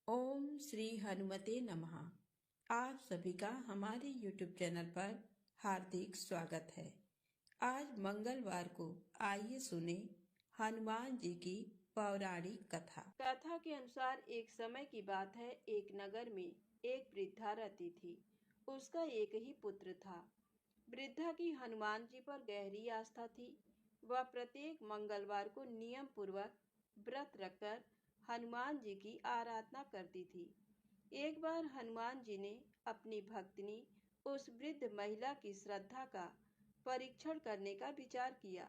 ओम श्री हनुमते नमः। आप सभी का हमारे YouTube चैनल पर हार्दिक स्वागत है। आज मंगलवार को आइए सुने हनुमान जी की पौराणिक कथा। कथा के अनुसार एक समय की बात है, एक नगर में एक वृद्धा रहती थी। उसका एक ही पुत्र था। वृद्धा की हनुमान जी पर गहरी आस्था थी। वह प्रत्येक मंगलवार को नियम पूर्वक व्रत रखकर हनुमान जी की आराधना करती थी। एक बार हनुमान जी ने अपनी भक्तिनी उस वृद्ध महिला की श्रद्धा का परीक्षण करने का विचार किया।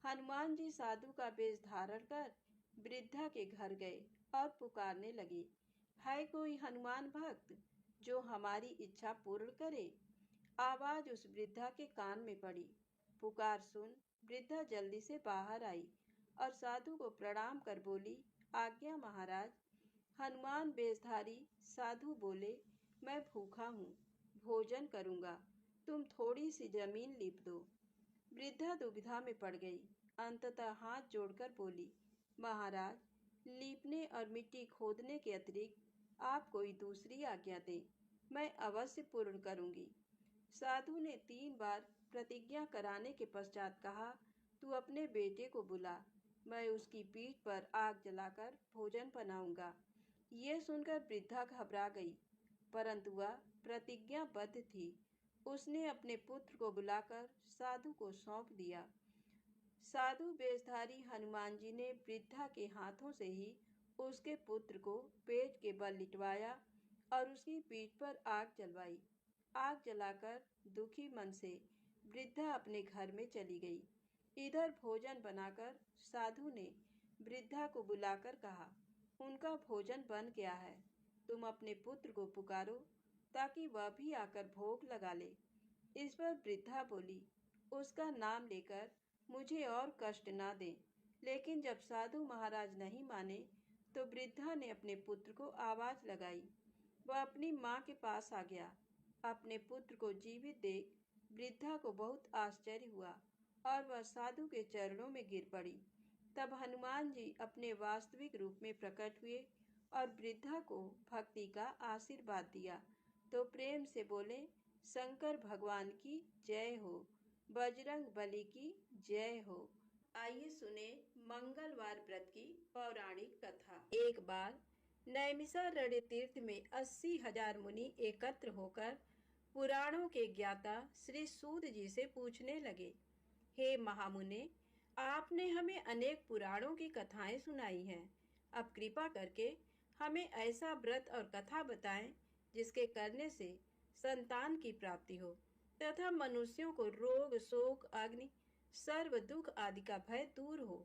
हनुमान जी साधु का वेश धारण कर वृद्धा के घर गए और पुकारने लगे, है कोई हनुमान भक्त जो हमारी इच्छा पूर्ण करे? आवाज उस वृद्धा के कान में पड़ी। पुकार सुन वृद्धा जल्दी से बाहर आई और साधु को प्रणाम कर बोली, आज्ञा महाराज। हनुमान वेशधारी साधु बोले, मैं भूखा हूँ, भोजन करूँगा, तुम थोड़ी सी जमीन लीप दो। वृद्धा दुविधा में पड़ गई। अंततः हाथ जोड़कर बोली, महाराज, लीपने और मिट्टी खोदने के अतिरिक्त आप कोई दूसरी आज्ञा दें, मैं अवश्य पूर्ण करूँगी। साधु ने 3 बार प्रतिज्ञा कराने के पश्चात कहा, तू अपने बेटे को बुला, मैं उसकी पीठ पर आग जलाकर भोजन बनाऊंगा। ये सुनकर वृद्धा घबरा गई, परंतु वह प्रतिज्ञाबद्ध थी। उसने अपने पुत्र को बुलाकर साधु को सौंप दिया। साधु वेशधारी हनुमान जी ने वृद्धा के हाथों से ही उसके पुत्र को पेट के बल लिटवाया और उसकी पीठ पर आग जलवाई। आग जलाकर दुखी मन से वृद्धा अपने घर में चली गई। इधर भोजन बनाकर साधु ने वृद्धा को बुलाकर कहा, उनका भोजन बन गया है, तुम अपने पुत्र को पुकारो ताकि वह भी आकर भोग लगा ले। इस पर वृद्धा बोली, उसका नाम लेकर मुझे और कष्ट ना दें। लेकिन जब साधु महाराज नहीं माने तो वृद्धा ने अपने पुत्र को आवाज लगाई। वह अपनी माँ के पास आ गया। अपने पुत्र को जीवित देख वृद्धा को बहुत आश्चर्य हुआ और वह साधु के चरणों में गिर पड़ी। तब हनुमान जी अपने वास्तविक रूप में प्रकट हुए और वृद्धा को भक्ति का आशीर्वाद दिया तो प्रेम से बोले, शंकर भगवान की जय हो, बजरंग बली की जय हो। आइए सुने मंगलवार व्रत की पौराणिक कथा। एक बार नैमिषारण्य तीर्थ में 80,000 मुनि एकत्र होकर पुराणों के ज्ञाता श्री सूत जी से पूछने लगे, हे महामुने, आपने हमें अनेक पुराणों की कथाएं सुनाई हैं। अब कृपा करके हमें ऐसा व्रत और कथा बताएं जिसके करने से संतान की प्राप्ति हो तथा मनुष्यों को रोग, शोक, अग्नि, सर्व दुख आदि का भय दूर हो,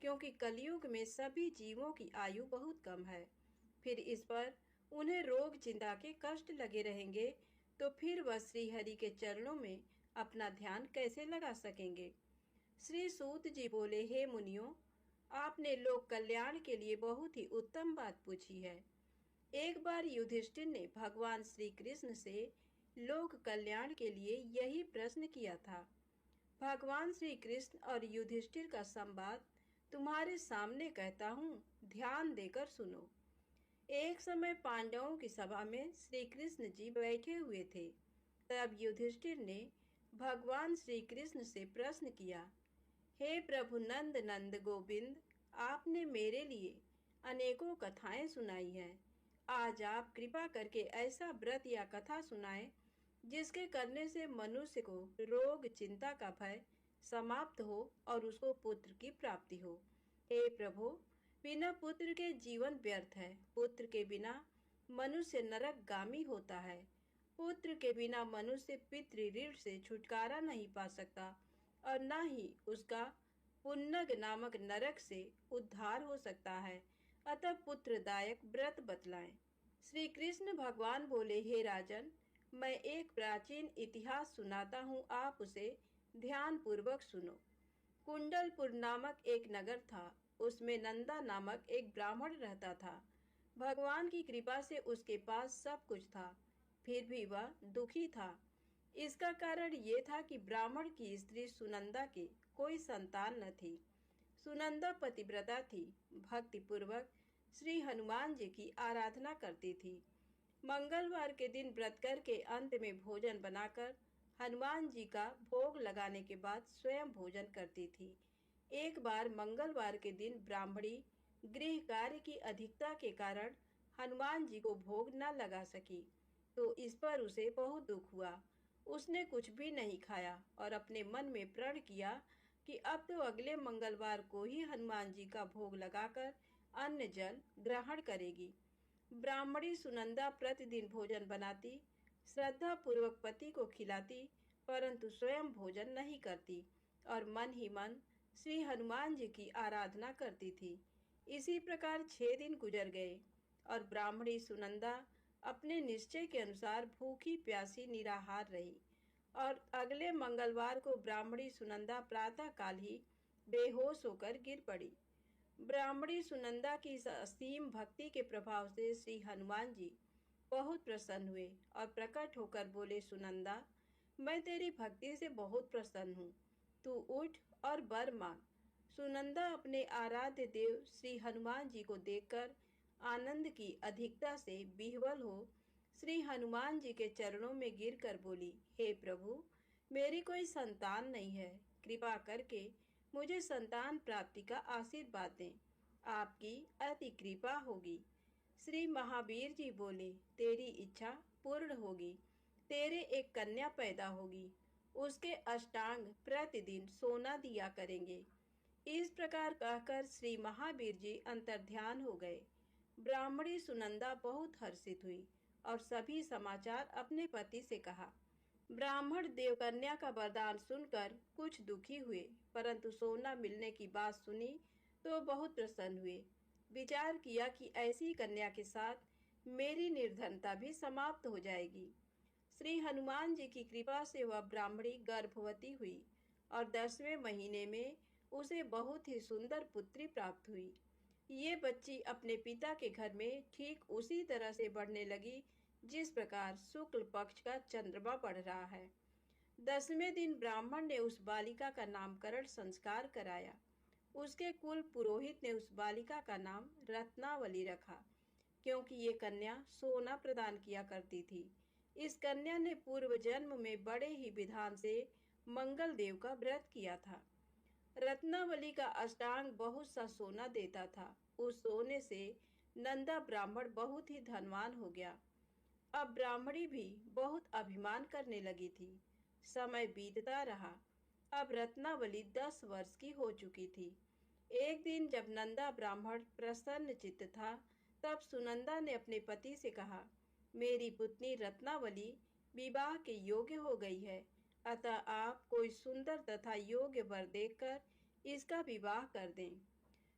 क्योंकि कलयुग में सभी जीवों की आयु बहुत कम है। फिर इस पर उन्हें रोग चिंता के कष्ट लगे रहेंगे तो फिर वह श्री हरि के चरणों में अपना ध्यान कैसे लगा सकेंगे। श्री सूत जी बोले, हे मुनियों, आपने लोक कल्याण के लिए बहुत ही उत्तम बात पूछी है। एक बार युधिष्ठिर ने भगवान श्री कृष्ण से लोक कल्याण के लिए यही प्रश्न किया था। भगवान श्री कृष्ण और युधिष्ठिर का संवाद तुम्हारे सामने कहता हूँ, ध्यान देकर सुनो। एक समय पांडवों की सभा में श्री कृष्ण जी बैठे हुए थे। तब युधिष्ठिर ने भगवान श्री कृष्ण से प्रश्न किया, हे प्रभु नंद नंद गोविंद, आपने मेरे लिए अनेकों कथाएं सुनाई हैं। आज आप कृपा करके ऐसा व्रत या कथा सुनाएं जिसके करने से मनुष्य को रोग चिंता का भय समाप्त हो और उसको पुत्र की प्राप्ति हो। हे प्रभु, बिना पुत्र के जीवन व्यर्थ है। पुत्र के बिना मनुष्य नरकगामी होता है। पुत्र के बिना मनुष्य पितृ ऋण से छुटकारा नहीं पा सकता और न ही उसका पुन्नग नामक नरक से उद्धार हो सकता है। अतः पुत्रदायक व्रत बतलाएं। श्री कृष्ण भगवान बोले, हे राजन, मैं एक प्राचीन इतिहास सुनाता हूँ, आप उसे ध्यान पूर्वक सुनो। कुंडलपुर नामक एक नगर था। उसमें नंदा नामक एक ब्राह्मण रहता था। भगवान की कृपा से उसके पास सब कुछ था, फिर भी वह दुखी था। इसका कारण ये था कि ब्राह्मण की स्त्री सुनंदा के कोई संतान न थी। सुनंदा पतिव्रता थी, भक्ति पूर्वक श्री हनुमान जी की आराधना करती थी। मंगलवार के दिन व्रत करके अंत में भोजन बनाकर हनुमान जी का भोग लगाने के बाद स्वयं भोजन करती थी। एक बार मंगलवार के दिन ब्राह्मणी गृह कार्य की अधिकता के कारण हनुमान जी को भोग न लगा सकी, तो इस पर उसे बहुत दुख हुआ। उसने कुछ भी नहीं खाया और अपने मन में प्रण किया कि अब तो अगले मंगलवार को ही हनुमान जी का भोग लगाकर अन्न जल ग्रहण करेगी। ब्राह्मणी सुनंदा प्रतिदिन भोजन बनाती, श्रद्धा पूर्वक पति को खिलाती, परंतु स्वयं भोजन नहीं करती और मन ही मन श्री हनुमान जी की आराधना करती थी। इसी प्रकार 6 दिन गुजर गए और ब्राह्मणी सुनंदा अपने निश्चय के अनुसार भूखी प्यासी निराहार रही और अगले मंगलवार को ब्राह्मणी सुनंदा प्रातः काल ही बेहोश होकर गिर पड़ी। ब्राह्मणी सुनंदा की इस असीम भक्ति के प्रभाव से श्री हनुमान जी बहुत प्रसन्न हुए और प्रकट होकर बोले, सुनंदा, मैं तेरी भक्ति से बहुत प्रसन्न हूँ, तू उठ और वर मांग। सुनंदा अपने आराध्य देव श्री हनुमान जी को देखकर आनंद की अधिकता से विह्वल हो श्री हनुमान जी के चरणों में गिरकर बोली, हे प्रभु, मेरी कोई संतान नहीं है, कृपा करके मुझे संतान प्राप्ति का आशीर्वाद दें, आपकी अति कृपा होगी। श्री महावीर जी बोले, तेरी इच्छा पूर्ण होगी, तेरे एक कन्या पैदा होगी, उसके अष्टांग प्रतिदिन सोना दिया करेंगे। इस प्रकार कहकर श्री महावीर जी अंतर्ध्यान हो गए। ब्राह्मणी सुनंदा बहुत हर्षित हुई और सभी समाचार अपने पति से कहा। ब्राह्मण देवकन्या का वरदान सुनकर कुछ दुखी हुए, परंतु सोना मिलने की बात सुनी तो बहुत प्रसन्न हुए। विचार किया कि ऐसी कन्या के साथ मेरी निर्धनता भी समाप्त हो जाएगी। श्री हनुमान जी की कृपा से वह ब्राह्मणी गर्भवती हुई और 10वें महीने में उसे बहुत ही सुंदर पुत्री प्राप्त हुई। ये बच्ची अपने पिता के घर में ठीक उसी तरह से बढ़ने लगी जिस प्रकार शुक्ल पक्ष का चंद्रमा बढ़ रहा है। 10वें दिन ब्राह्मण ने उस बालिका का नामकरण संस्कार कराया। उसके कुल पुरोहित ने उस बालिका का नाम रत्नावली रखा, क्योंकि ये कन्या सोना प्रदान किया करती थी। इस कन्या ने पूर्व जन्म में बड़े ही विधान से मंगल देव का व्रत किया था। रत्नावली का अष्टांग बहुत सा सोना देता था। उस सोने से नंदा ब्राह्मण बहुत ही धनवान हो गया। अब ब्राह्मणी भी बहुत अभिमान करने लगी थी। समय बीतता रहा। अब रत्नावली 10 वर्ष की हो चुकी थी। एक दिन जब नंदा ब्राह्मण प्रसन्न चित्त था, तब सुनंदा ने अपने पति से कहा, मेरी पुत्री रत्नावली विवाह के योग्य हो गई है, अतः आप कोई सुंदर तथा योग्य वर देखकर इसका विवाह कर दें।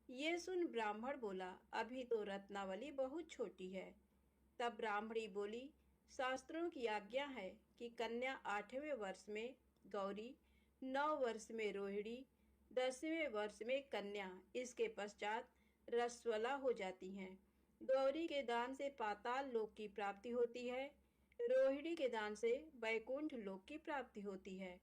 ये सुन ब्राह्मण बोला, अभी तो रत्नावली बहुत छोटी है। तब ब्राह्मणी बोली, शास्त्रों की आज्ञा है कि कन्या 8वें वर्ष में गौरी, 9 वर्ष में रोहिणी, 10वें वर्ष में कन्या, इसके पश्चात रसवला हो जाती हैं। गौरी के दान से पाताल लोक की प्राप्ति होती है, रोहिणी के दान से वैकुंठ लोक की प्राप्ति होती है,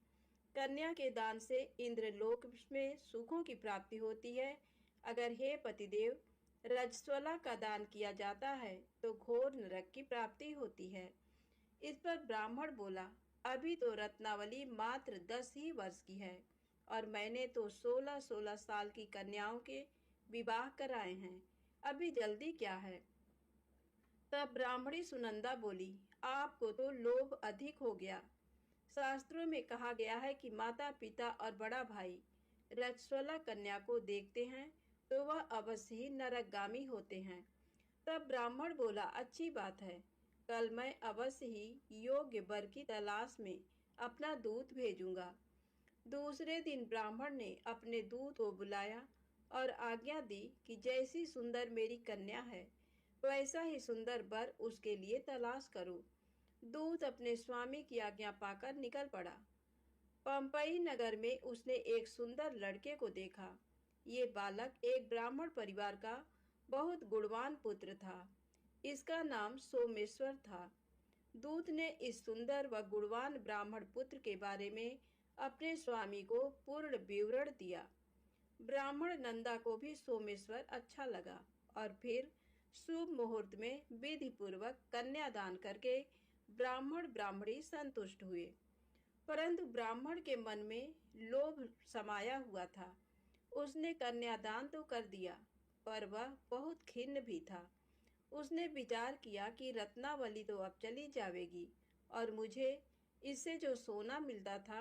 कन्या के दान से इंद्रलोक में सुखों की प्राप्ति होती है। अगर हे पतिदेव रजस्वला का दान किया जाता है तो घोर नरक की प्राप्ति होती है। इस पर ब्राह्मण बोला, अभी तो रत्नावली मात्र 10 ही वर्ष की है और मैंने तो 16-16 साल की कन्याओं के विवाह कराए हैं, अभी जल्दी क्या है। तब ब्राह्मणी सुनंदा बोली, आपको तो लोभ अधिक हो गया। शास्त्रों में कहा गया है कि माता पिता और बड़ा भाई रजस्वला कन्या को देखते हैं तो वह अवश्य ही नरकगामी होते हैं। तब ब्राह्मण बोला, अच्छी बात है, कल मैं अवश्य ही योग्य वर की तलाश में अपना दूत भेजूंगा। दूसरे दिन ब्राह्मण ने अपने दूत को बुलाया और आज्ञा दी कि जैसी सुंदर मेरी कन्या है वैसा ही सुंदर वर उसके लिए तलाश करो। दूत अपने स्वामी की आज्ञा पाकर निकल पड़ा। पंपई नगर में उसने एक सुंदर लड़के को देखा। ये बालक एक ब्राह्मण परिवार का बहुत गुणवान पुत्र था। इसका नाम सोमेश्वर था। दूत ने इस सुंदर व गुणवान ब्राह्मण पुत्र के बारे में अपने स्वामी को पूर्ण विवरण दिया। ब्राह्मण नंदा को भी सोमेश्वर अच्छा लगा और फिर शुभ मुहूर्त में विधि पूर्वक कन्यादान करके ब्राह्मण ब्राह्मणी संतुष्ट हुए। परंतु ब्राह्मण के मन में लोभ समाया हुआ था। उसने कन्यादान तो कर दिया, पर वह बहुत खिन्न भी था। उसने विचार किया कि रत्नावली तो अब चली जाएगी और मुझे इससे जो सोना मिलता था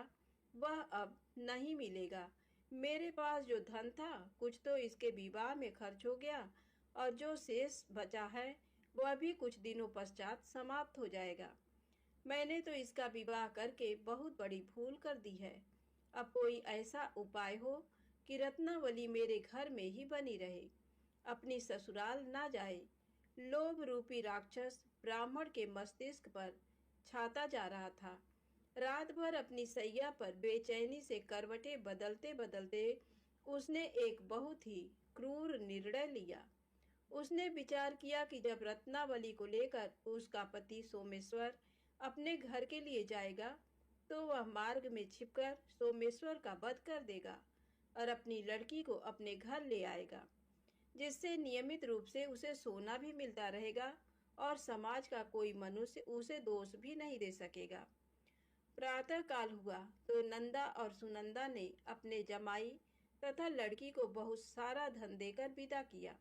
वह अब नहीं मिलेगा। मेरे पास जो धन था कुछ तो इसके विवाह में खर्च हो गया और जो शेष बचा है वह भी कुछ दिनों पश्चात समाप्त हो जाएगा। मैंने तो इसका विवाह करके बहुत बड़ी भूल कर दी है। अब कोई ऐसा उपाय हो कि रत्नावली मेरे घर में ही बनी रहे, अपनी ससुराल ना जाए। लोभ रूपी राक्षस ब्राह्मण के मस्तिष्क पर छाता जा रहा था। रात भर अपनी सैया पर बेचैनी से करवटें बदलते बदलते उसने एक बहुत ही क्रूर निर्णय लिया। उसने विचार किया कि जब रत्नावली को लेकर उसका पति सोमेश्वर अपने घर के लिए जाएगा तो वह मार्ग में छिपकर सोमेश्वर का वध कर देगा और अपनी लड़की को अपने घर ले आएगा, जिससे नियमित रूप से उसे सोना भी मिलता रहेगा और समाज का कोई मनुष्य उसे दोष भी नहीं दे सकेगा। प्रातः काल हुआ तो नंदा और सुनंदा ने अपने जमाई तथा लड़की को बहुत सारा धन देकर विदा किया।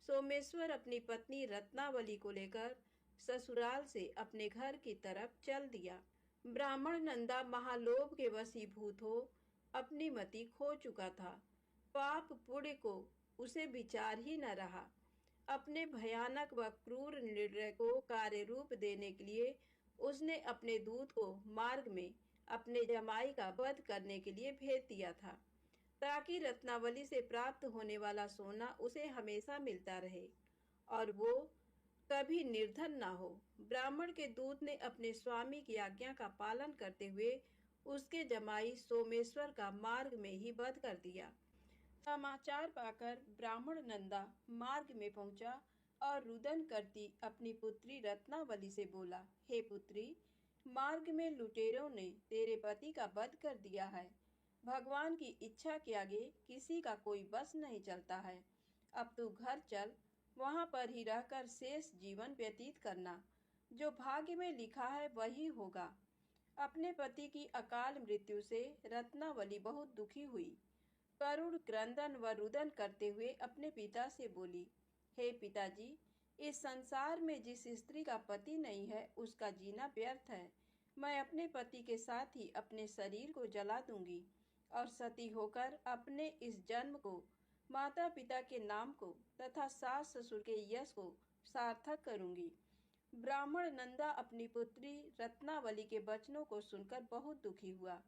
सोमेश्वर अपनी पत्नी रत्नावली को लेकर ससुराल से अपने घर की तरफ चल दिया। ब्राह्मण नंदा महालोभ के वशीभूत हो अपनी मति खो चुका था। पाप पुण्य को उसे विचार ही न रहा। अपने भयानक व क्रूर निर्णय को कार्य रूप देने के लिए उसने अपने दूत को मार्ग में अपने जमाई का वध करने के लिए भेज दिया था, ताकि रत्नावली से प्राप्त होने वाला सोना उसे हमेशा मिलता रहे और वो कभी निर्धन ना हो। ब्राह्मण के दूत ने अपने स्वामी की आज्ञा का पालन करते हुए उसके जमाई सोमेश्वर का मार्ग में ही वध कर दिया। समाचार पाकर ब्राह्मण नंदा मार्ग में पहुंचा और रुदन करती अपनी पुत्री रत्नावली से बोला, हे पुत्री, मार्ग में लुटेरों ने तेरे पति का वध कर दिया है। भगवान की इच्छा के आगे किसी का कोई बस नहीं चलता है। अब तू घर चल, वहां पर ही रहकर शेष जीवन व्यतीत करना। जो भाग्य में लिखा है वही होगा। अपने पति की अकाल मृत्यु से रत्नावली बहुत दुखी हुई। करुण क्रंदन व रुदन करते हुए अपने पिता से बोली, हे पिताजी, इस संसार में जिस स्त्री का पति नहीं है उसका जीना व्यर्थ है। मैं अपने पति के साथ ही अपने शरीर को जला दूंगी और सती होकर अपने इस जन्म को, माता पिता के नाम को तथा सास ससुर के यश को सार्थक करूंगी। ब्राह्मण नंदा अपनी पुत्री रत्नावली के वचनों को सुनकर बहुत दुखी हुआ।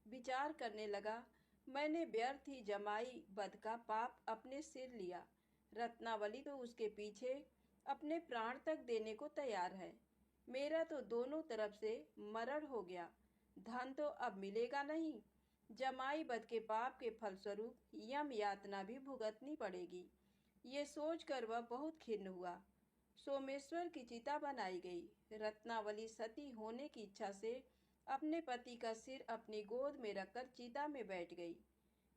विचार करने लगा, मैंने व्यर्थ ही जमाई वध का पाप अपने सिर लिया। रत्नावली तो उसके पीछे अपने प्राण तक देने को तैयार है। मेरा तो दोनों तरफ से मरण हो गया। धन तो अब मिलेगा नहीं। जमाई वध के पाप के फलस्वरूप यम यातना भी भुगतनी पड़ेगी। ये सोचकर वह बहुत खिन्न हुआ। सोमेश्वर की चिता बनाई गई। रत्नावली सती होने की इच्छा से अपने पति का सिर अपनी गोद में रखकर चिता में बैठ गई।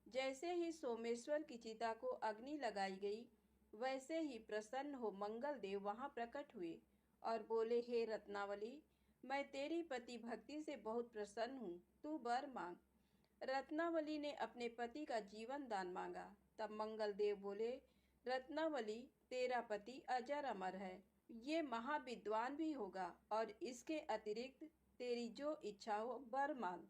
जैसे ही सोमेश्वर की चिता को अग्नि लगाई गई, वैसे ही प्रसन्न हो मंगल देव वहां प्रकट हुए और बोले, हे रत्नावली, मैं तेरी पति भक्ति से बहुत प्रसन्न हूँ, तू वर मांग। रत्नावली ने अपने पति का जीवन दान मांगा। तब मंगल देव बोले, रत्नावली, तेरा पति अजर अमर है, ये महाविद्वान भी होगा और इसके अतिरिक्त तेरी जो इच्छा हो वर मांग।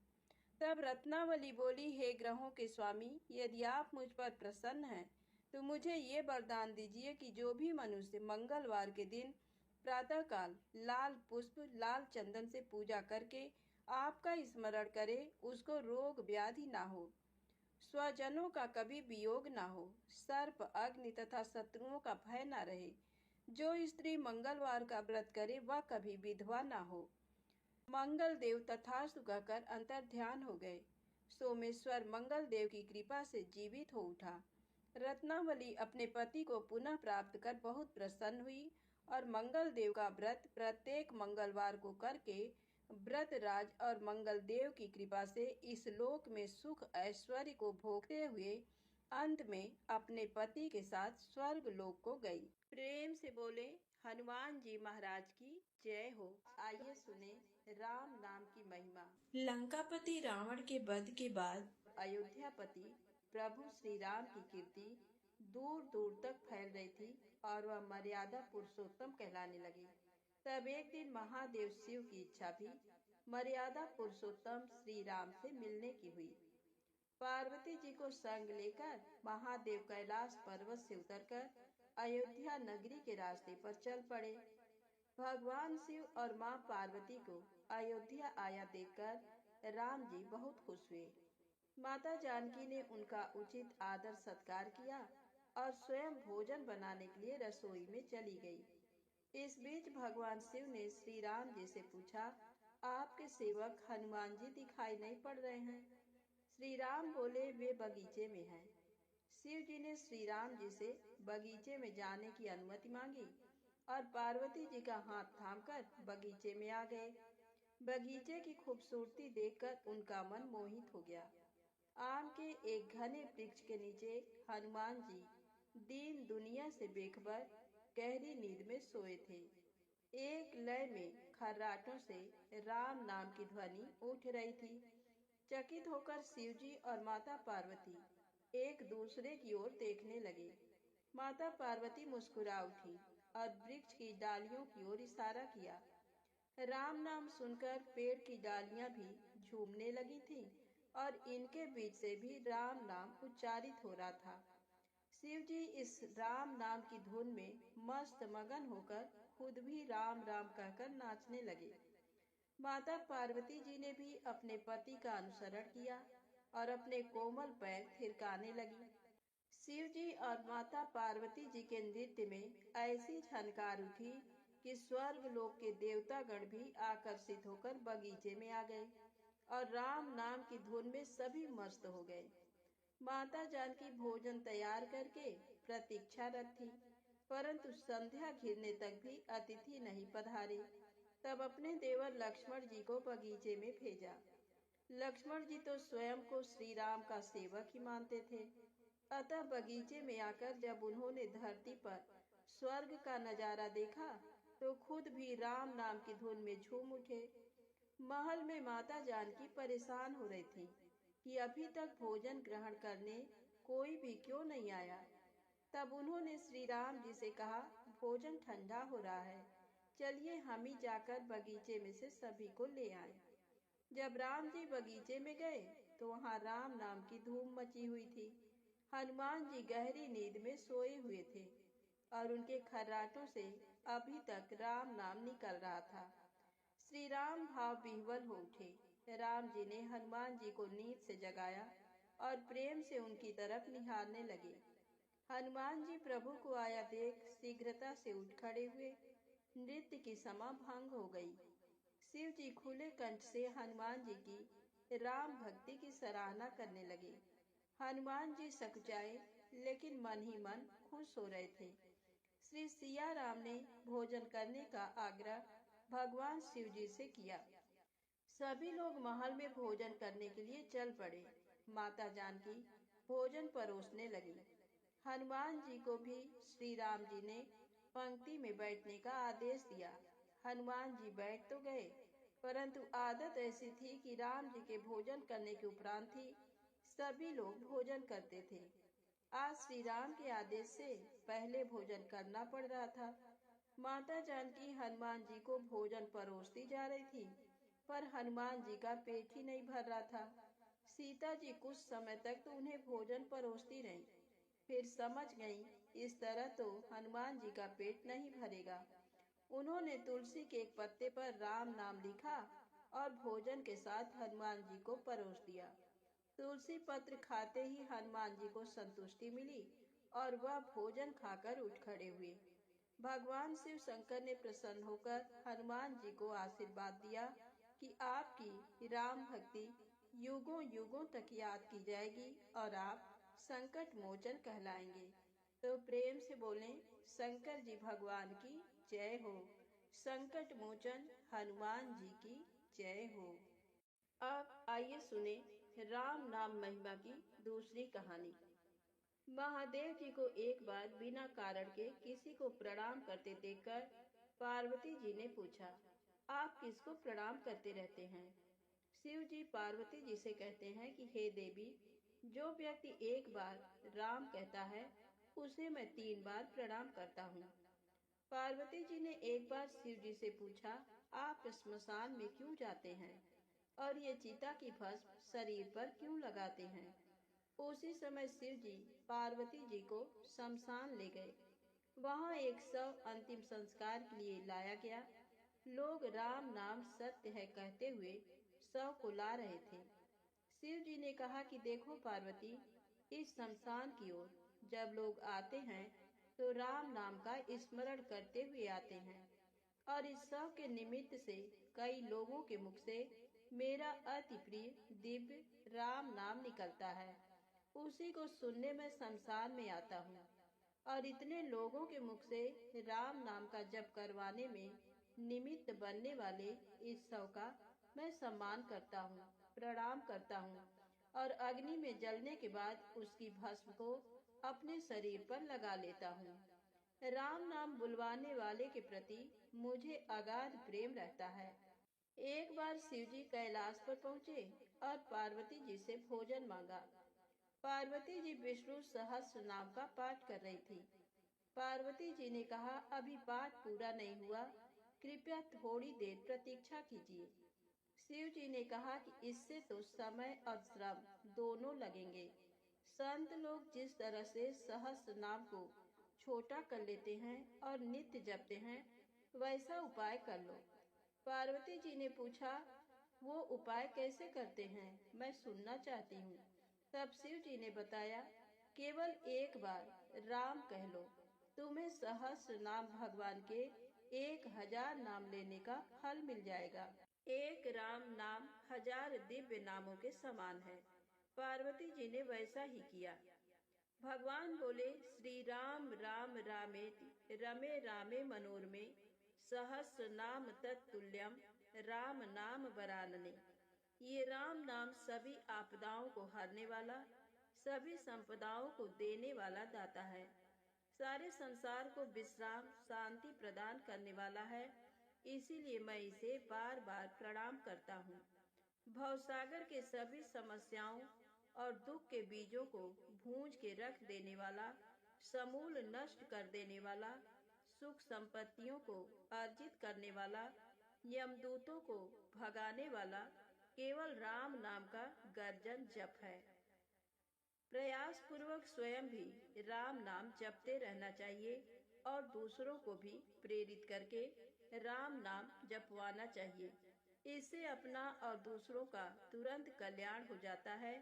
तब रत्नावली बोली, हे ग्रहों के स्वामी, यदि आप मुझ पर प्रसन्न हैं तो मुझे ये वरदान दीजिए कि जो भी मनुष्य मंगलवार के दिन प्रातःकाल लाल पुष्प लाल चंदन से पूजा करके आपका स्मरण करे, उसको रोग व्याधि ना हो, स्वजनों का कभी वियोग ना हो, सर्प अग्नि तथा शत्रुओं का भय ना रहे। जो स्त्री मंगलवार का व्रत करे वह कभी विधवा ना हो। मंगल देव तथास्तु कहकर अंतर ध्यान हो गए। सोमेश्वर मंगल देव की कृपा से जीवित हो उठा। रत्नावली अपने पति को पुनः प्राप्त कर बहुत प्रसन्न हुई और मंगल देव का व्रत प्रत्येक मंगलवार को करके व्रत राज और मंगल देव की कृपा से इस लोक में सुख ऐश्वर्य को भोगते हुए अंत में अपने पति के साथ स्वर्ग लोक को गई। प्रेम से बोले हनुमान जी महाराज की जय हो। आइए सुने राम नाम की महिमा। लंकापति रावण के वध के बाद अयोध्यापति प्रभु श्री राम की कीर्ति दूर दूर तक फैल रही थी और वह मर्यादा पुरुषोत्तम कहलाने लगे। तब एक दिन महादेव शिव की इच्छा भी मर्यादा पुरुषोत्तम श्री राम से मिलने की हुई। पार्वती जी को संग लेकर महादेव कैलाश पर्वत से उतरकर अयोध्या नगरी के रास्ते पर चल पड़े। भगवान शिव और मां पार्वती को अयोध्या आया देखकर राम जी बहुत खुश हुए। माता जानकी ने उनका उचित आदर सत्कार किया और स्वयं भोजन बनाने के लिए रसोई में चली गई। इस बीच भगवान शिव ने श्री राम जी से पूछा, आपके सेवक हनुमान जी दिखाई नहीं पड़ रहे हैं। श्री राम बोले, वे बगीचे में हैं। शिव जी ने श्री राम जी से बगीचे में जाने की अनुमति मांगी और पार्वती जी का हाथ थामकर बगीचे में आ गए। बगीचे की खूबसूरती देखकर उनका मन मोहित हो गया। आम के एक घने वृक्ष के नीचे हनुमान जी दीन दुनिया से बेखबर गहरी नींद में सोए थे। एक लय में खर्राटों से राम नाम की ध्वनि उठ रही थी। चकित होकर शिव जी और माता पार्वती एक दूसरे की ओर देखने लगे। माता पार्वती मुस्कुरा उठी और वृक्ष की डालियों की ओर इशारा किया। राम नाम सुनकर पेड़ की डालियां भी झूमने लगी थीं और इनके बीच से भी राम नाम उच्चारित हो रहा था। शिव जी इस राम नाम की धुन में मस्त मगन होकर खुद भी राम राम कहकर नाचने लगे। माता पार्वती जी ने भी अपने पति का अनुसरण किया और अपने कोमल पैर थिरकाने लगी। शिव जी और माता पार्वती जी के नृत्य में ऐसी झनकार उठी कि स्वर्ग लोक के देवता गण भी आकर्षित होकर बगीचे में आ गए और राम नाम की धुन में सभी मस्त हो गए। माता जानकी भोजन तैयार करके प्रतीक्षारत थी, परंतु संध्या घिरने तक भी अतिथि नहीं पधारे। तब अपने देवर लक्ष्मण जी को बगीचे में भेजा। लक्ष्मण जी तो स्वयं को श्री राम का सेवक ही मानते थे। अतः बगीचे में आकर जब उन्होंने धरती पर स्वर्ग का नजारा देखा तो खुद भी राम नाम की धुन में झूम उठे। महल में माता जानकी परेशान हो रही थी कि अभी तक भोजन ग्रहण करने कोई भी क्यों नहीं आया। तब उन्होंने श्री राम जी से कहा, भोजन ठंडा हो रहा है, चलिए हम ही जाकर बगीचे में से सभी को ले आए। जब राम जी बगीचे में गए तो वहां राम नाम की धूम मची हुई थी। हनुमान जी गहरी नींद में सोए हुए थे और उनके खर्राटों से अभी तक राम नाम निकल रहा था। श्री राम भाव विह्वल हो उठे। राम जी ने हनुमान जी को नींद से जगाया और प्रेम से उनकी तरफ निहारने लगे। हनुमान जी प्रभु को आया देख शीघ्रता से उठ खड़े हुए। नृत्य की समा भंग हो गई। शिव जी खुले कंठ से हनुमान जी की राम भक्ति की सराहना करने लगे। हनुमान जी सकुचाए लेकिन मन ही मन खुश हो रहे थे। श्री सिया राम ने भोजन करने का आग्रह भगवान शिव जी से किया। सभी लोग महल में भोजन करने के लिए चल पड़े। माता जानकी भोजन परोसने लगी। हनुमान जी को भी श्री राम जी ने पंक्ति में बैठने का आदेश दिया। हनुमान जी बैठ तो गए, परंतु आदत ऐसी थी कि राम जी के भोजन करने के उपरांत ही सभी लोग भोजन करते थे। आज श्री राम के आदेश से पहले भोजन करना पड़ रहा था। माता जानकी हनुमान जी को भोजन परोसती जा रही थी, पर हनुमान जी का पेट ही नहीं भर रहा था। सीता जी कुछ समय तक तो उन्हें भोजन परोसती रहीं, फिर समझ गईं इस तरह तो हनुमान जी का पेट नहीं भरेगा। उन्होंने तुलसी के एक पत्ते पर राम नाम लिखा और भोजन के साथ हनुमान जी को परोस दिया। तुलसी पत्र खाते ही हनुमान जी को संतुष्टि मिली और वह भोजन खाकर उठ खड़े हुए। भगवान शिव शंकर ने प्रसन्न होकर हनुमान जी को आशीर्वाद दिया कि आपकी राम भक्ति युगों युगों तक याद की जाएगी और आप संकट मोचन कहलाएंगे। तो प्रेम से बोलें, शंकर जी भगवान की जय हो। संकट मोचन हनुमान जी की जय हो। अब आइए सुने राम नाम महिमा की दूसरी कहानी। महादेव जी को एक बार बिना कारण के किसी को प्रणाम करते देखकर पार्वती जी ने पूछा, आप किसको प्रणाम करते रहते हैं? शिव जी पार्वती जी से कहते हैं कि हे देवी, जो व्यक्ति एक बार राम कहता है उसे मैं 3 बार प्रणाम करता हूँ। पार्वती जी ने एक बार शिव जी से पूछा, आप श्मशान में क्यों जाते हैं और ये चिता की भस्म शरीर पर क्यों लगाते हैं? उसी समय शिव जी पार्वती जी को शमशान ले गए। वहां एक शव अंतिम संस्कार के लिए लाया गया। लोग राम नाम सत्य है कहते हुए शव को ला रहे थे। शिव जी ने कहा कि देखो पार्वती, इस शमशान की ओर जब लोग आते हैं तो राम नाम का स्मरण करते हुए आते हैं और इस शव के निमित्त से कई लोगों के मुख से मेरा अति प्रिय दिव्य राम नाम निकलता है। उसी को सुनने में शमशान में आता हूँ और इतने लोगों के मुख से राम नाम का जप करवाने में निमित्त बनने वाले इस शव का मैं सम्मान करता हूँ, प्रणाम करता हूँ और अग्नि में जलने के बाद उसकी भस्म को अपने शरीर पर लगा लेता हूँ। राम नाम बुलवाने वाले के प्रति मुझे अगाध प्रेम रहता है। एक बार शिव जी कैलाश पर पहुँचे और पार्वती जी से भोजन मांगा। पार्वती जी विष्णु सहस्त्र नाम का पाठ कर रही थी। पार्वती जी ने कहा, अभी पाठ पूरा नहीं हुआ, कृपया थोड़ी देर प्रतीक्षा कीजिए। शिव जी ने कहा कि इससे तो समय और श्रम दोनों लगेंगे। संत लोग जिस तरह से सहस्त्र नाम को छोटा कर लेते हैं और नित्य जपते हैं, वैसा उपाय कर लो। पार्वती जी ने पूछा, वो उपाय कैसे करते हैं, मैं सुनना चाहती हूँ। तब शिव जी ने बताया, केवल एक बार राम कह लो, तुम्हें सहस्त्र नाम भगवान के 1000 नाम लेने का फल मिल जाएगा। एक राम नाम 1000 दिव्य नामों के समान है। पार्वती जी ने वैसा ही किया। भगवान बोले, श्री राम राम रामेति रमे रामे मनोरमे सहस्र नाम तत्तुल्यम राम नाम वरानने। ये राम नाम सभी आपदाओं को हरने वाला, सभी संपदाओं को देने वाला दाता है। सारे संसार को विश्राम शांति प्रदान करने वाला है। इसीलिए मैं इसे बार बार प्रणाम करता हूँ। भवसागर के सभी समस्याओं और दुख के बीजों को भूंज के रख देने वाला, समूल नष्ट कर देने वाला, सुख संपत्तियों को अर्जित करने वाला, यमदूतों को भगाने वाला केवल राम नाम का गर्जन जप है। प्रयास पूर्वक स्वयं भी राम नाम जपते रहना चाहिए और दूसरों को भी प्रेरित करके राम नाम जपवाना चाहिए। इससे अपना और दूसरों का तुरंत कल्याण हो जाता है।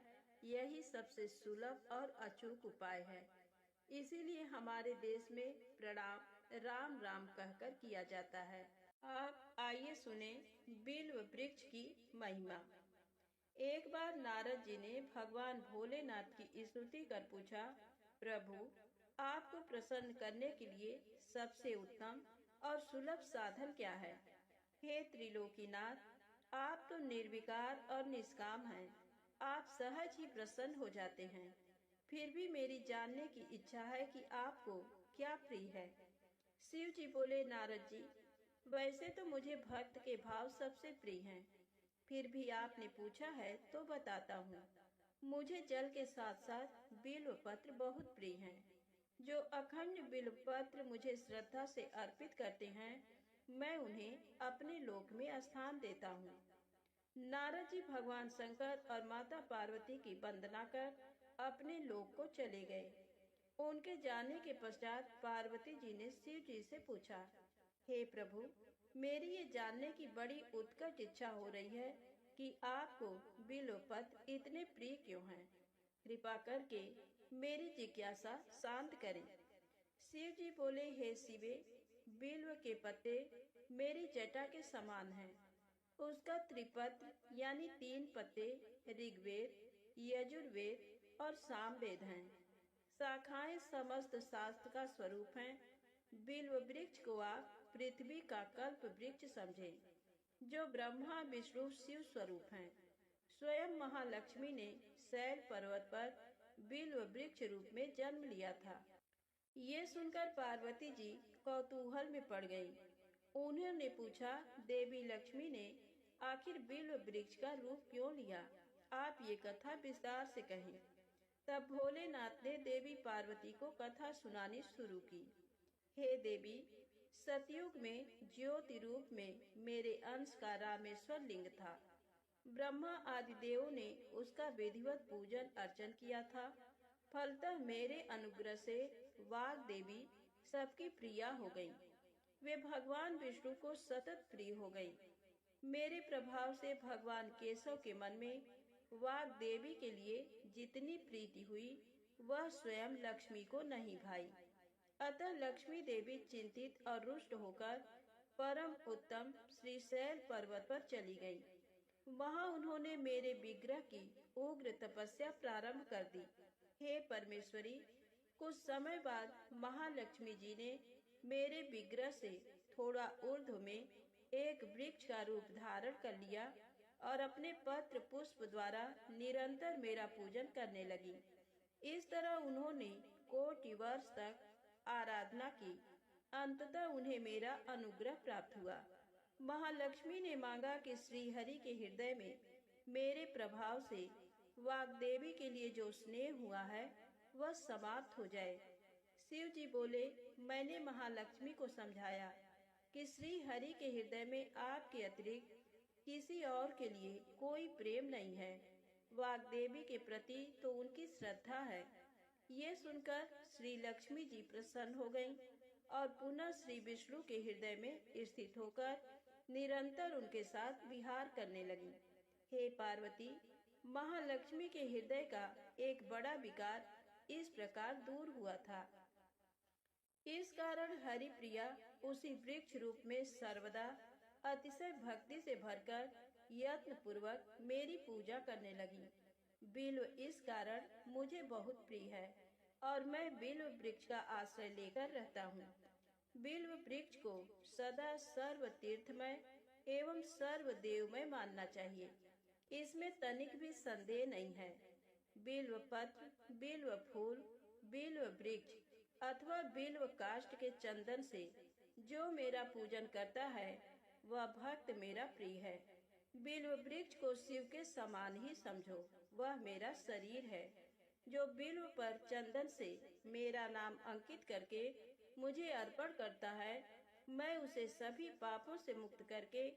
यही सबसे सुलभ और अचूक उपाय है। इसीलिए हमारे देश में प्रणाम राम राम कहकर किया जाता है। अब आइए सुने बिल्व वृक्ष की महिमा। एक बार नारद जी ने भगवान भोलेनाथ की स्तुति कर पूछा, प्रभु, आपको प्रसन्न करने के लिए सबसे उत्तम और सुलभ साधन क्या है? हे त्रिलोकीनाथ, आप तो निर्विकार और निष्काम हैं। आप सहज ही प्रसन्न हो जाते हैं। फिर भी मेरी जानने की इच्छा है कि आपको क्या प्रिय है। शिव जी बोले, नारद जी, वैसे तो मुझे भक्त के भाव सबसे प्रिय हैं। फिर भी आपने पूछा है तो बताता हूँ। मुझे जल के साथ साथ बिल्व पत्र बहुत प्रिय हैं। जो अखंड बिल्व पत्र मुझे श्रद्धा से अर्पित करते हैं, मैं उन्हें अपने लोक में स्थान देता हूँ। नारद जी भगवान शंकर और माता पार्वती की वंदना कर अपने लोक को चले गए। उनके जाने के पश्चात पार्वती जी ने शिव जी से पूछा, हे प्रभु, मेरी ये जानने की बड़ी उत्कट इच्छा हो रही है कि आपको बिल्व पत्र इतने प्रिय क्यों हैं। कृपा करके मेरी जिज्ञासा शांत करें। शिव जी बोले, हे शिवे, बिल्व के पत्ते मेरी जटा के समान हैं। उसका त्रिपत्र यानी 3 पत्ते ऋग्वेद, यजुर्वेद और सामवेद हैं। शाखाएं समस्त शास्त्र का स्वरूप हैं। बिल्व वृक्ष को आप पृथ्वी का कल्प वृक्ष समझें, जो ब्रह्मा विष्णु शिव स्वरूप हैं। स्वयं महालक्ष्मी ने शैल पर्वत पर बिल्व वृक्ष रूप में जन्म लिया था। ये सुनकर पार्वती जी कौतूहल में पड़ गईं। उन्होंने पूछा, देवी लक्ष्मी ने आखिर बिल्व वृक्ष का रूप क्यों लिया? आप ये कथा विस्तार से कहें। तब भोलेनाथ ने देवी पार्वती को कथा सुनानी शुरू की। हे देवी, सतयुग में ज्योति रूप में मेरे अंश का रामेश्वर लिंग था। ब्रह्मा आदि देवों ने उसका विधिवत पूजन अर्चन किया था। फलतः मेरे अनुग्रह से वाग देवी सबकी प्रिया हो गईं। वे भगवान विष्णु को सतत प्रिय हो गईं। मेरे प्रभाव से भगवान केशव के मन में वाग देवी के लिए जितनी प्रीति हुई, वह स्वयं लक्ष्मी को नहीं भाई। अतः लक्ष्मी देवी चिंतित और रुष्ट होकर परम उत्तम श्रीशैल पर्वत पर चली गईं। वहां उन्होंने मेरे विग्रह की उग्र तपस्या प्रारंभ कर दी। हे परमेश्वरी, कुछ समय बाद महालक्ष्मी जी ने मेरे विग्रह से थोड़ा ऊर्ध्व में एक वृक्ष का रूप धारण कर लिया और अपने पत्र पुष्प द्वारा निरंतर मेरा पूजन करने लगी। इस तरह उन्होंने कोटि वर्ष तक आराधना की। अंततः उन्हें मेरा अनुग्रह प्राप्त हुआ। महालक्ष्मी ने मांगा कि श्री हरि के हृदय में मेरे प्रभाव से वाग्देवी के लिए जो स्नेह हुआ है वह समाप्त हो जाए। शिव जी बोले, मैंने महालक्ष्मी को समझाया कि श्री हरि के हृदय में आपके अतिरिक्त किसी और के लिए कोई प्रेम नहीं है। वाग्देवी के प्रति तो उनकी श्रद्धा है। ये सुनकर श्री लक्ष्मी जी प्रसन्न हो गईं और पुनः श्री विष्णु के हृदय में स्थित होकर निरंतर उनके साथ विहार करने लगी। हे पार्वती, महालक्ष्मी के हृदय का एक बड़ा विकार इस प्रकार दूर हुआ था। इस कारण हरिप्रिया उसी वृक्ष रूप में सर्वदा अतिशय भक्ति से भरकर यत्न पूर्वक मेरी पूजा करने लगी। बिल्व इस कारण मुझे बहुत प्रिय है और मैं बिल्व वृक्ष का आश्रय लेकर रहता हूँ। बिल्व वृक्ष को सदा सर्व तीर्थमय एवं सर्व देवमय मानना चाहिए, इसमें तनिक भी संदेह नहीं है। बिल्व पत्र, बिल्व फूल, बिल्व वृक्ष अथवा बिल्व काष्ठ के चंदन से जो मेरा पूजन करता है वह भक्त मेरा प्रिय है। बिल्व वृक्ष को शिव के समान ही समझो, वह मेरा शरीर है। जो बिल्व पर चंदन से मेरा नाम अंकित करके मुझे अर्पण करता है, मैं उसे सभी पापों से मुक्त करके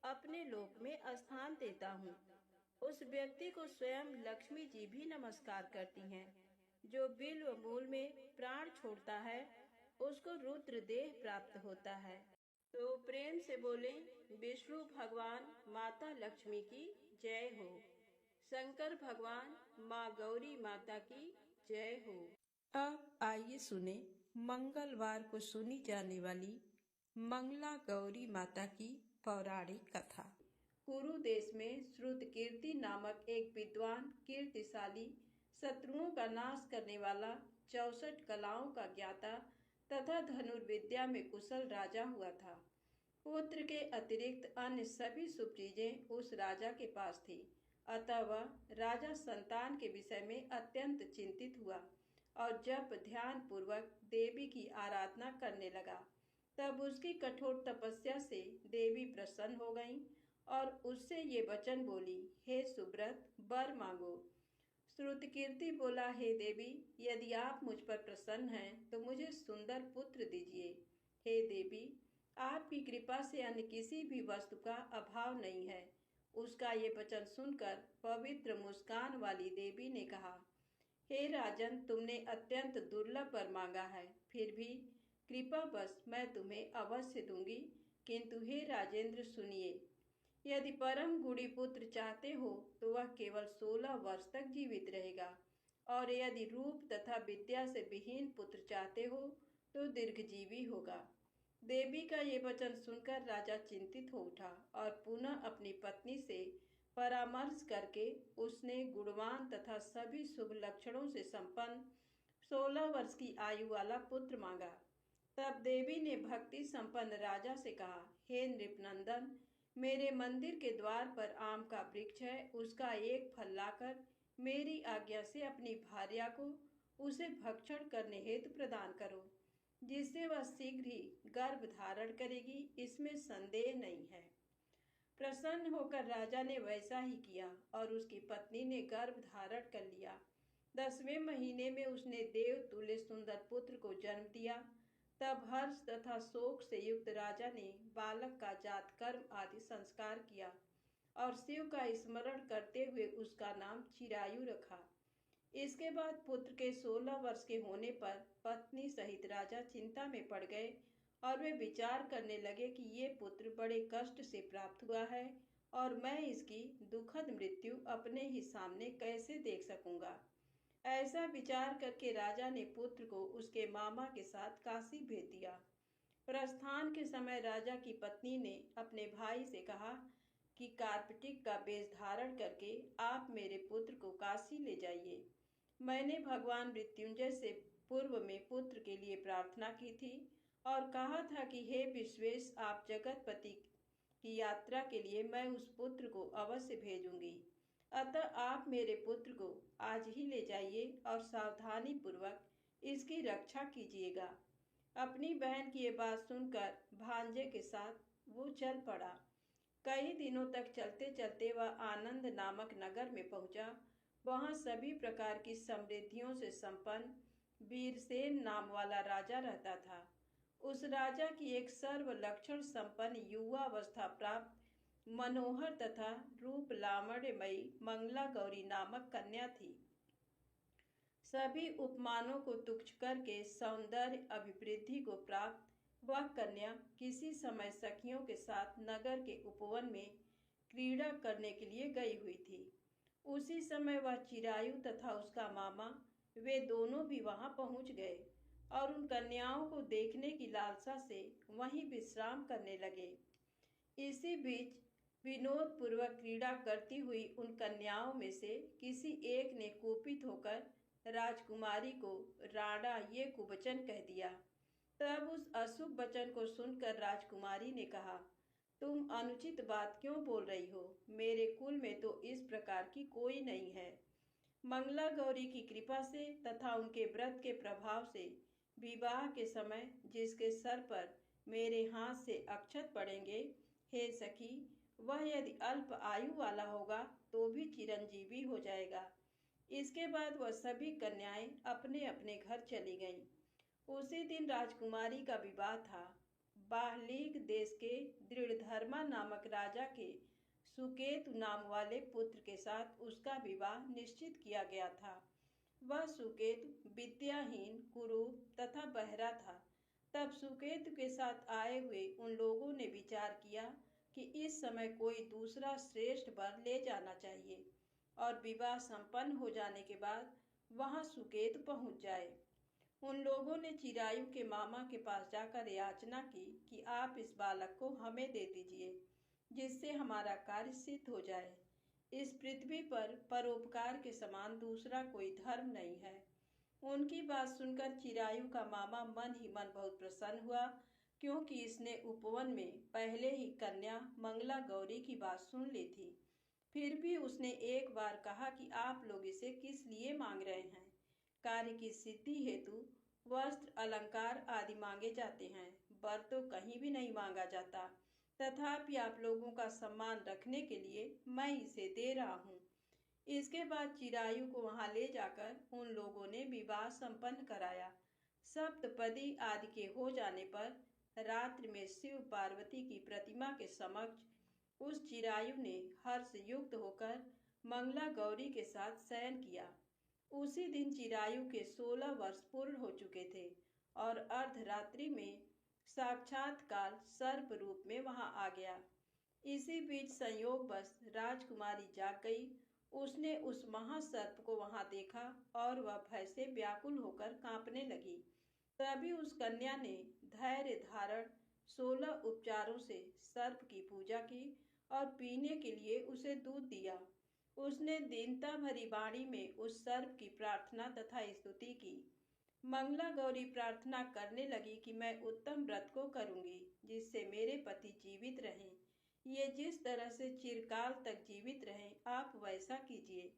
अपने लोक में स्थान देता हूँ। उस व्यक्ति को स्वयं लक्ष्मी जी भी नमस्कार करती हैं। जो बिल्व मूल में प्राण छोड़ता है उसको रुद्र देह प्राप्त होता है। तो प्रेम से बोले, विष्णु भगवान माता लक्ष्मी की जय हो। शंकर भगवान माँ गौरी माता की जय हो। अब आइए सुने मंगलवार को सुनी जाने वाली मंगला गौरी माता की पौराणिक कथा। कुरु देश में श्रुतकीर्ति नामक एक विद्वान, कीर्तिशाली, शत्रुओं का नाश करने वाला, 64 कलाओं का ज्ञाता तथा धनुर्विद्या में कुशल राजा हुआ था। पुत्र के अतिरिक्त अन्य सभी शुभ चीजें उस राजा के पास थी। अतः वह राजा संतान के विषय में अत्यंत चिंतित हुआ और जब ध्यान पूर्वक देवी की आराधना करने लगा, तब उसकी कठोर तपस्या से देवी प्रसन्न हो गईं और उससे ये वचन बोली, हे सुब्रत, वर मांगो। श्रुतकीर्ति बोला, हे देवी, यदि आप मुझ पर प्रसन्न हैं तो मुझे सुंदर पुत्र दीजिए। हे देवी, आपकी कृपा से अन्य किसी भी वस्तु का अभाव नहीं है। उसका ये वचन सुनकर पवित्र मुस्कान वाली देवी ने कहा, हे राजन, तुमने अत्यंत दुर्लभ वर मांगा है, फिर भी कृपावश मैं तुम्हें अवश्य दूंगी। किंतु हे राजेंद्र, सुनिए, यदि परम गुणी पुत्र चाहते हो तो वह केवल 16 वर्ष तक जीवित रहेगा, और यदि रूप तथा विद्या से विहीन पुत्र चाहते हो तो दीर्घजीवी होगा। देवी का ये वचन सुनकर राजा चिंतित हो उठा और पुनः अपनी पत्नी से परामर्श करके उसने गुणवान तथा सभी शुभ लक्षणों से संपन्न 16 वर्ष की आयु वाला पुत्र मांगा। तब देवी ने भक्ति संपन्न राजा से कहा, हे नृपनंदन, मेरे मंदिर के द्वार पर आम का वृक्ष है, उसका एक फल लाकर मेरी आज्ञा से अपनी भार्या को उसे भक्षण करने हेतु प्रदान करो, जिससे वह शीघ्र ही गर्भ धारण करेगी, इसमें संदेह नहीं है। प्रसन्न होकर राजा ने वैसा ही किया और उसकी पत्नी ने गर्भ धारण कर लिया। 10वें महीने में उसने देव तुल्य सुंदर पुत्र को जन्म दिया। तब हर्ष तथा शोक से युक्त राजा ने बालक का जात कर्म आदि संस्कार किया और शिव का स्मरण करते हुए उसका नाम चिरायु रखा। इसके बाद पुत्र के 16 वर्ष के होने पर पत्नी सहित राजा चिंता में पड़ गए और वे विचार करने लगे कि ये पुत्र बड़े कष्ट से प्राप्त हुआ है और मैं इसकी दुखद मृत्यु अपने ही सामने कैसे देख सकूंगा। ऐसा विचार करके राजा ने पुत्र को उसके मामा के साथ काशी भेज दिया। प्रस्थान के समय राजा की पत्नी ने अपने भाई से कहा कि कार्पटिक का वेश धारण करके आप मेरे पुत्र को काशी ले जाइए। मैंने भगवान मृत्युंजय से पूर्व में पुत्र के लिए प्रार्थना की थी और कहा था कि हे विश्वेश, आप जगतपति की यात्रा के लिए मैं उस पुत्र को अवश्य भेजूंगी। अतः आप मेरे पुत्र को आज ही ले जाइए और सावधानी पूर्वक इसकी रक्षा कीजिएगा। अपनी बहन की ये बात सुनकर भांजे के साथ वो चल पड़ा। कई दिनों तक चलते चलते वह आनंद नामक नगर में पहुंचा। वहां सभी प्रकार की समृद्धियों से संपन्न वीरसेन नाम वाला राजा रहता था। उस राजा की एक सर्व लक्षण संपन्न युवावस्था प्राप्त मनोहर तथा रूप लावण्यमयी मंगला गौरी नामक कन्या थी। सभी उपमानों को तुच्छ करके सौंदर्य अभिवृद्धि को प्राप्त वह कन्या किसी समय सखियों के साथ नगर के उपवन में क्रीड़ा करने के लिए गई हुई थी। उसी समय वह चिरायु तथा उसका मामा वे दोनों भी वहां पहुंच गए और उन कन्याओं को देखने की लालसा से वहीं विश्राम करने लगे। इसी बीच विनोद पूर्वक क्रीड़ा करती हुई उन कन्याओं में से किसी एक ने कुपित होकर राजकुमारी को राणा ये कुवचन कह दिया। तब उस अशुभ वचन को सुनकर राजकुमारी ने कहा, तुम अनुचित बात क्यों बोल रही हो? मेरे कुल में तो इस प्रकार की कोई नहीं है। मंगला गौरी की कृपा से तथा उनके व्रत के प्रभाव से विवाह के समय जिसके सर पर मेरे हाथ से अक्षत पड़ेंगे, हे सखी, वह यदि अल्प आयु वाला होगा तो भी चिरंजीवी हो जाएगा। इसके बाद वह सभी कन्याएं अपने अपने घर चली गईं। उसी दिन राजकुमारी का विवाह था। बाहलीग देश के दृढ़धर्मा नामक राजा के सुकेतु नाम वाले पुत्र के साथ उसका विवाह निश्चित किया गया था। वह सुकेतु विद्याहीन, कुरूप तथा बहरा था। तब सुकेतु के साथ आए हुए उन लोगों ने विचार किया कि इस समय कोई दूसरा श्रेष्ठ वर ले जाना चाहिए और विवाह संपन्न हो जाने के बाद वहां सुकेतु पहुंच जाए। उन लोगों ने चिरायु के मामा के पास जाकर याचना की कि आप इस बालक को हमें दे दीजिए, जिससे हमारा कार्य सिद्ध हो जाए। इस पृथ्वी पर परोपकार के समान दूसरा कोई धर्म नहीं है। उनकी बात सुनकर चिरायु का मामा मन ही मन बहुत प्रसन्न हुआ, क्योंकि इसने उपवन में पहले ही कन्या मंगला गौरी की बात सुन ली थी। फिर भी उसने एक बार कहा कि आप लोग इसे किस लिए मांग रहे हैं? कार्य की सिद्धि हेतु वस्त्र, अलंकार आदि मांगे जाते हैं, वर तो कहीं भी नहीं मांगा जाता। तथापि आप लोगों का सम्मान रखने के लिए मैं इसे दे रहा हूँ। इसके बाद चिरायु को वहां ले जाकर उन लोगों ने विवाह संपन्न कराया। सप्तपदी आदि के हो जाने पर रात्रि में शिव पार्वती की प्रतिमा के समक्ष उस चिरायु ने हर्ष युक्त होकर मंगला गौरी के साथ शयन किया। उसी दिन चिरायु के 16 वर्ष पूर्ण हो चुके थे और अर्धरात्रि में साक्षात्कार सर्प रूप में वहां आ गया। इसी बीच संयोगवश राजकुमारी जाग गई। उसने उस महासर्प को वहां देखा और वह भय से व्याकुल होकर कांपने लगी। तभी उस कन्या ने धैर्य धारण 16 उपचारों से सर्प की पूजा की और पीने के लिए उसे दूध दिया। उसने दीनता भरी वाणी में उस सर्प की प्रार्थना तथा स्तुति की। मंगला गौरी प्रार्थना करने लगी कि मैं उत्तम व्रत को करूंगी, जिससे मेरे पति जीवित रहें। ये जिस तरह से चिरकाल तक जीवित रहें, आप वैसा कीजिए।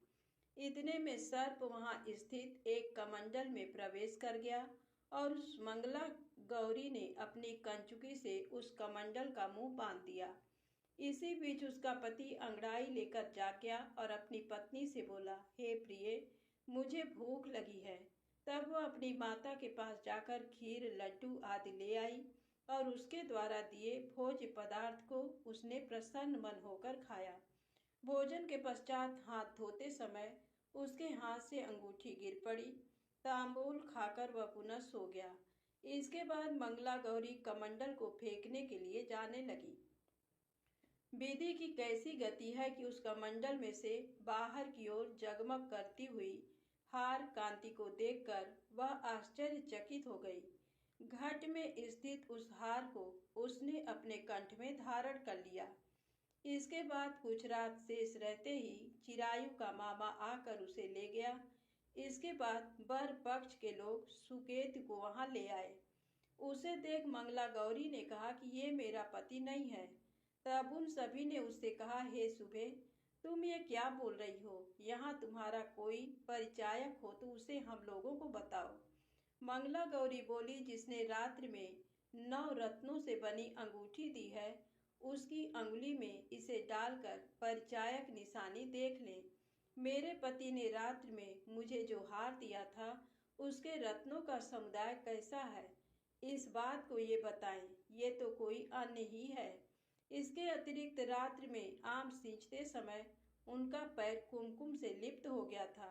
इतने में सर्प वहां स्थित एक कमंडल में प्रवेश कर गया और उस मंगला गौरी ने अपनी कंचुकी से उस कमंडल का मुंह बांध दिया। इसी बीच उसका पति अंगड़ाई लेकर जाग गया और अपनी पत्नी से बोला, हे प्रिय, मुझे भूख लगी है। तब वह अपनी माता के पास जाकर खीर, लड्डू आदि ले आई और उसके द्वारा दिए भोज्य पदार्थ को उसने प्रसन्न मन होकर खाया। भोजन के पश्चात हाथ धोते समय उसके हाथ से अंगूठी गिर पड़ी। तांबूल खाकर वह पुनः सो गया। इसके बाद मंगला गौरी कमंडल को फेंकने के लिए जाने लगी। विधि की कैसी गति है कि उस कमंडल में से बाहर की ओर जगमग करती हुई हार कांति को देखकर वह आश्चर्यचकित हो गई। घट में स्थित उस हार को उसने अपने कंठ में धारण कर लिया। इसके बाद कुछ रात शेष रहते ही चिरायु का मामा आकर उसे ले गया। इसके बाद वर पक्ष के लोग सुकेतु को वहां ले आए। उसे देख मंगला गौरी ने कहा कि ये मेरा पति नहीं है। तब उन सभी ने उससे कहा, हे सुबे, तुम ये क्या बोल रही हो? यहाँ तुम्हारा कोई परिचायक हो तो उसे हम लोगों को बताओ। मंगला गौरी बोली, जिसने रात्रि में 9 रत्नों से बनी अंगूठी दी है, उसकी अंगुली में इसे डालकर परिचायक निशानी देख ले। मेरे पति ने रात्रि में मुझे जो हार दिया था उसके रत्नों का समुदाय कैसा है, इस बात को ये बताएं। ये तो कोई अन्य ही है। इसके अतिरिक्त रात्रि में आम सींचते समय उनका पैर कुमकुम से लिप्त हो गया था।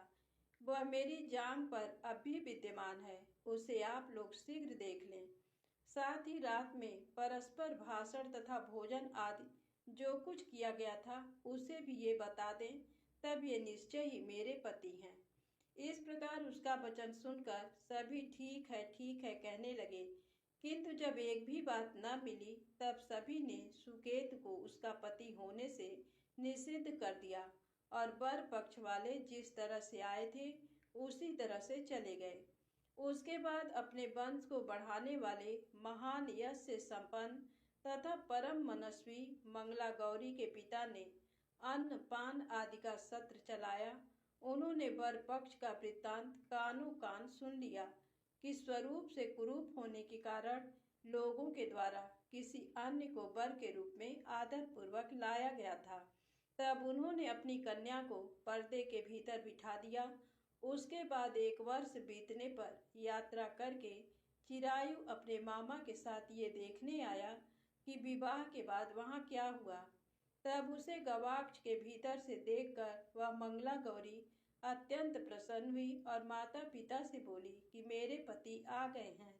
वह मेरी जांघ पर अब भी विद्यमान है। उसे आप लोग शीघ्र देख लें। साथ ही रात में परस्पर भाषण तथा भोजन आदि जो कुछ किया गया था उसे भी ये बता दें, तब ये निश्चय ही मेरे पति हैं। इस प्रकार उसका वचन सुनकर सभी ठीक है कहने लगे, किंतु जब एक भी बात न मिली तब सभी ने सुकेतु को उसका पति होने से निषिद्ध कर दिया और वर पक्ष वाले जिस तरह से आए थे उसी तरह से चले गए। उसके बाद अपने वंश को बढ़ाने वाले महान यश से संपन्न तथा परम मनस्वी मंगला गौरी के पिता ने अन्न पान आदि का सत्र चलाया। उन्होंने वर पक्ष का वृत्तांत कानों कान सुन लिया कि स्वरूप से कुरूप होने के कारण लोगों के द्वारा किसी अन्य को वर के रूप में आदर पूर्वक लाया गया था। तब उन्होंने अपनी कन्या को पर्दे के भीतर बिठा दिया। उसके बाद 1 वर्ष बीतने पर यात्रा करके चिरायु अपने मामा के साथ ये देखने आया कि विवाह के बाद वहाँ क्या हुआ। तब उसे गवाक्ष के भीतर से देखकर वह मंगला गौरी अत्यंत प्रसन्न हुई और माता पिता से बोली कि मेरे पति आ गए हैं।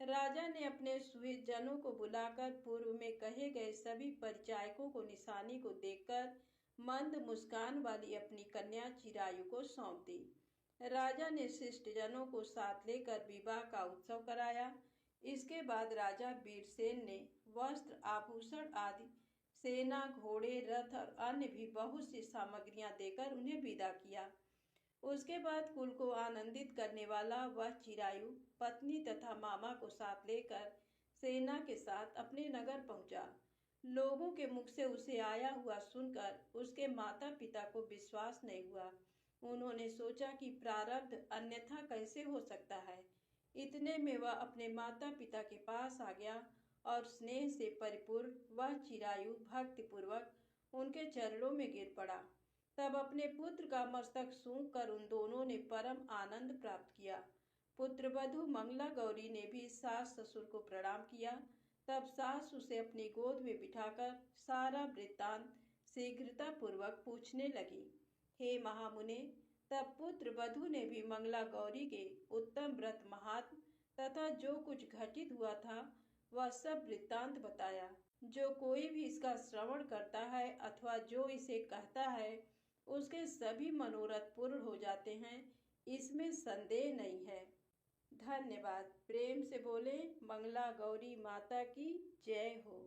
राजा ने अपने सुहित जनों को बुलाकर पूर्व में कहे गए सभी परिचायकों को निशानी को देखकर मंद मुस्कान वाली अपनी कन्या चिरायु को सौंप दी। राजा ने शिष्ट जनों को साथ लेकर विवाह का उत्सव कराया। इसके बाद राजा वीरसेन ने वस्त्र, आभूषण आदि, सेना, घोड़े, रथ और अन्य भी बहुत सी सामग्रियां देकर उन्हें विदा किया। उसके बाद कुल को आनंदित करने वाला वह चिरायु पत्नी तथा मामा को साथ लेकर सेना के साथ अपने नगर पहुंचा। लोगों के मुख से उसे आया हुआ सुनकर उसके माता पिता को विश्वास नहीं हुआ। उन्होंने सोचा कि प्रारब्ध अन्यथा कैसे हो सकता है। इतने में वह अपने माता पिता के पास आ गया और स्नेह से परिपूर्ण वह चिरायु भक्तिपूर्वक उनके चरणों में गिर पड़ा। तब अपने पुत्र का मस्तक सूंघ कर उन दोनों ने परम आनंद प्राप्त किया। पुत्रवधू मंगला गौरी ने भी सास ससुर को प्रणाम किया। तब सास उसे अपनी गोद में बिठाकर सारा वृत्तांत शीघ्रता पूर्वक पूछने लगी। हे महामुने, तब पुत्र वधू ने भी मंगला गौरी के उत्तम व्रत महात्म तथा जो कुछ घटित हुआ था वह सब वृत्तांत बताया। जो कोई भी इसका श्रवण करता है अथवा जो इसे कहता है उसके सभी मनोरथ पूर्ण हो जाते हैं, इसमें संदेह नहीं है। धन्यवाद। प्रेम से बोले मंगला गौरी माता की जय हो।